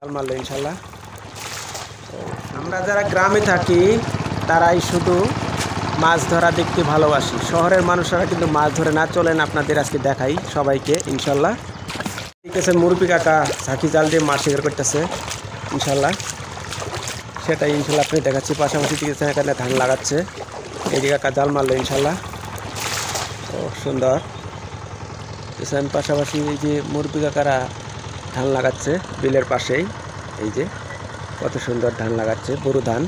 জাল মারলো ইনশাল্লাহ। আমরা যারা গ্রামে থাকি তারাই শুধু মাছ ধরা দেখতে ভালোবাসি। শহরের মানুষরা কিন্তু মাছ ধরে না। চলেন আপনাদের আজকে দেখাই সবাইকে ইনশাল্লাহ। দেখতেছেন মুরব্বী কাকা ঝাঁকি জাল দিয়ে মাছ শিকার করতেছে ইনশাল্লাহ। সেটাই ইনশাল্লাহ আপনি দেখাচ্ছি। পাশাপাশি দেখতেছেন এখানে ধান লাগাচ্ছে। এদিকে কাকা জাল মারলো ইনশাল্লাহ। ও সুন্দর দেখছেন। পাশাপাশি এই যে মুরব্বী কাকারা ধান লাগাচ্ছে বিলের পাশেই। এই যে কত সুন্দর ধান লাগাচ্ছে, বোরো ধান।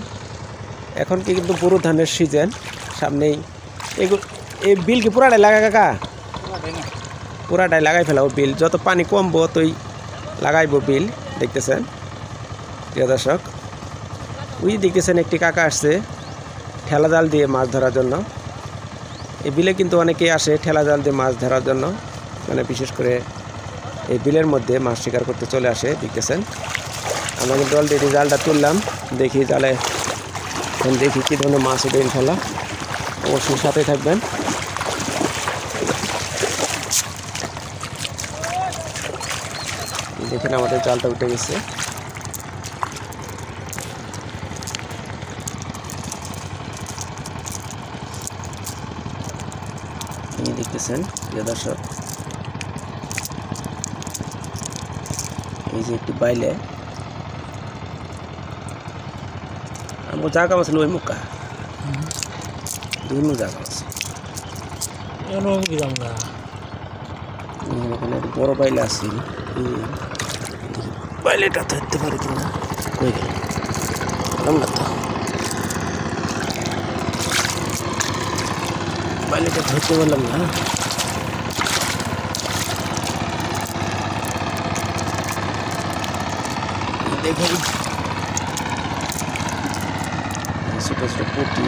এখন কি কিন্তু বোরো ধানের সিজন সামনেই। এই বিল কি পুরাটাই লাগা কাকা? পুরাটাই লাগাই ফেলাও বিল। যত পানি কমবো ততই লাগাইবো বিল। দেখতেছেন প্রিয় দর্শক, ওই দেখতেছেন একটি কাকা আসছে ঠেলা জাল দিয়ে মাছ ধরার জন্য। এই বিলে কিন্তু অনেকেই আসে ঠেলা জাল দিয়ে মাছ ধরার জন্য, মানে বিশেষ করে এই বিলের মধ্যে মাছ শিকার করতে চলে আসে। দেখতেছেন আমরা কিন্তু অলরেডি জালটা তুললাম। দেখি জালে দেখি কী ধরনের মাছ উঠে ইনশাল্লাহ। অবশ্যই সাথে থাকবেন। দেখেন আমাদের জালটা উঠে গেছে। এই দেখতেছেন প্রিয় দর্শক, এই যে একটি বাইলে আমার জায়গা আছে ওই মুখা বিভিন্ন জায়গা আছে। এখানে বড় বাইলে আছে। বাইলেটা ধরতে পারি কিনা, কই গেল না তো। বাইলেটা ধরতে পারলাম না। দেখেন ছোট ছোট পুঁটি।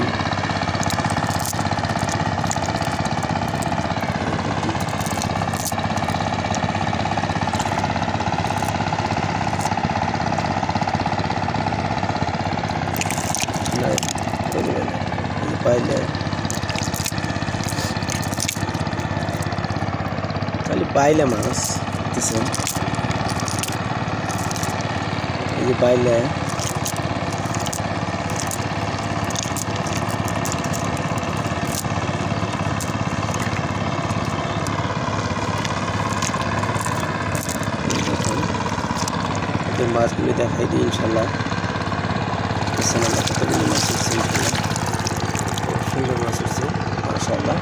পাইলে খালি বাইলে মাছ দিচ্ছেন। এই যে বাইলে মাছগুলি দেখাই দিই ইনশাল্লাহ। কতগুলি মাছ উঠছে, সুন্দর মাছ উঠছে মাশাআল্লাহ।